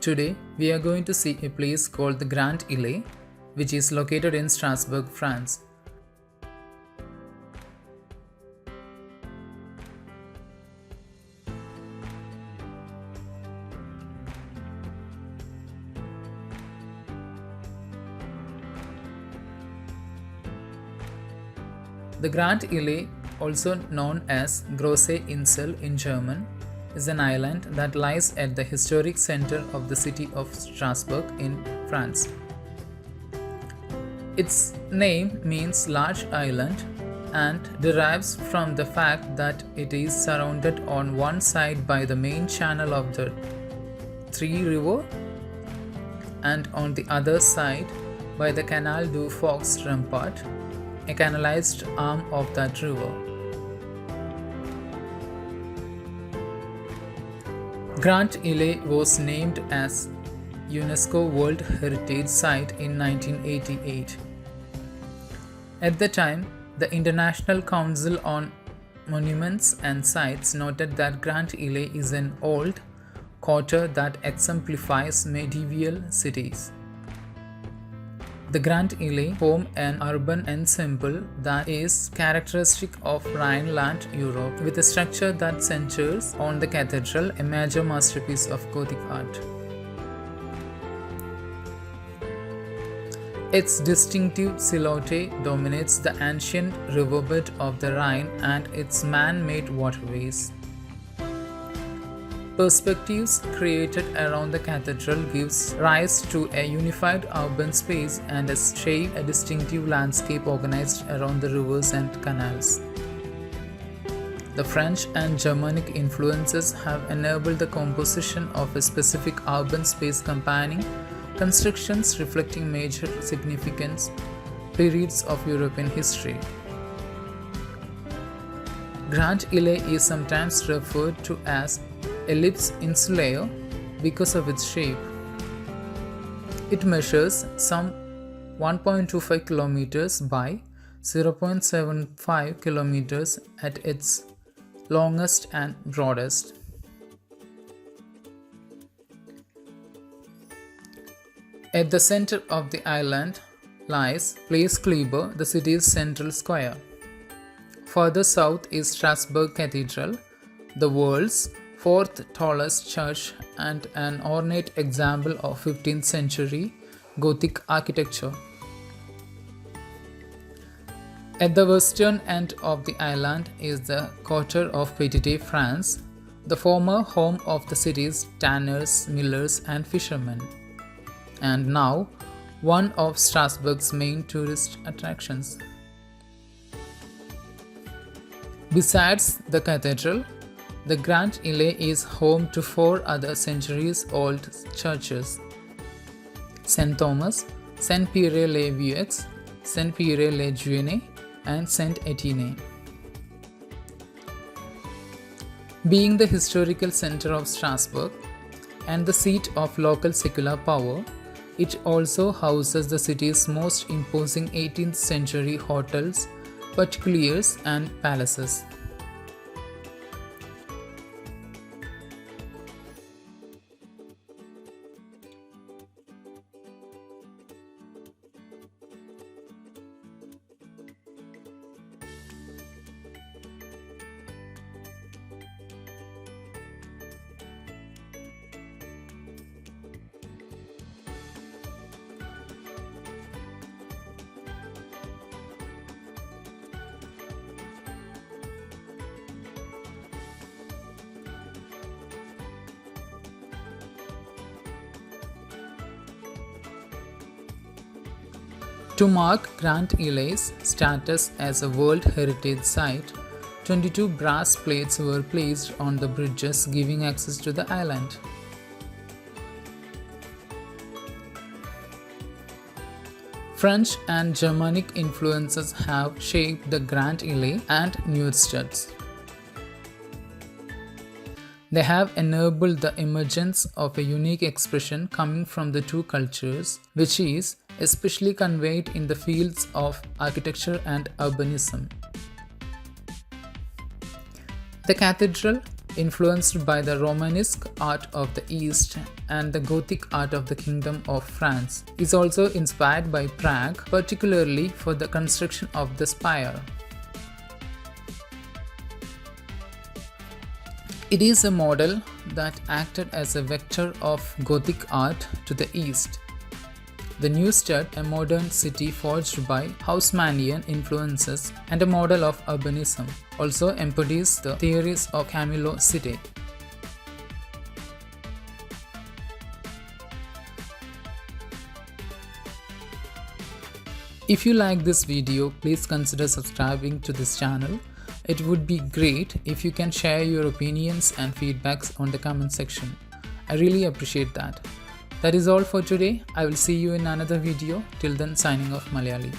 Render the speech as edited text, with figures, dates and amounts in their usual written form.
Today, we are going to see a place called the Grand Ile, which is located in Strasbourg, France. The Grand Ile, also known as Große Insel in German, is an island that lies at the historic center of the city of Strasbourg in France. Its name means large island and derives from the fact that it is surrounded on one side by the main channel of the Three River and on the other side by the Canal du Fox Rampart, a canalized arm of that river. Grand Ile was named as UNESCO World Heritage Site in 1988. At the time, the International Council on Monuments and Sites noted that Grand Ile is an old quarter that exemplifies medieval cities. The Grand Ile form an urban ensemble that is characteristic of Rhineland Europe, with a structure that centers on the cathedral, a major masterpiece of Gothic art. Its distinctive silhouette dominates the ancient riverbed of the Rhine and its man-made waterways. Perspectives created around the cathedral gives rise to a unified urban space and a distinctive landscape organized around the rivers and canals. The French and Germanic influences have enabled the composition of a specific urban space combining constructions reflecting major significance periods of European history. Grand Ile is sometimes referred to as ellipse insulae because of its shape. It measures some 1.25 kilometers by 0.75 kilometers at its longest and broadest. At the center of the island lies Place Kleber, the city's central square. Further south is Strasbourg Cathedral, the world's fourth tallest church and an ornate example of 15th century Gothic architecture. At the western end of the island is the quarter of Petite France, the former home of the city's tanners, millers and fishermen, and now one of Strasbourg's main tourist attractions. Besides the cathedral, the Grand Ile is home to four other centuries-old churches: Saint Thomas, Saint Pierre-le-Vieux, Saint Pierre-le-Jeune, and Saint Etienne. Being the historical center of Strasbourg and the seat of local secular power, it also houses the city's most imposing 18th century hotels, particuliers, and palaces. To mark Grand Ile's status as a World Heritage Site, 22 brass plates were placed on the bridges giving access to the island. French and Germanic influences have shaped the Grand Ile and Neustadt. They have enabled the emergence of a unique expression coming from the two cultures, which is especially conveyed in the fields of architecture and urbanism. The cathedral influenced by the Romanesque art of the East and the Gothic art of the Kingdom of France, is also inspired by Prague, particularly for the construction of the spire. It is a model that acted as a vector of Gothic art to the east. The Neustadt, a modern city forged by Haussmannian influences and a model of urbanism, also embodies the theories of Camillo Sitte. If you like this video, please consider subscribing to this channel. It would be great if you can share your opinions and feedbacks on the comment section. I really appreciate that. That is all for today. I will see you in another video. Till then, signing off, Malayali.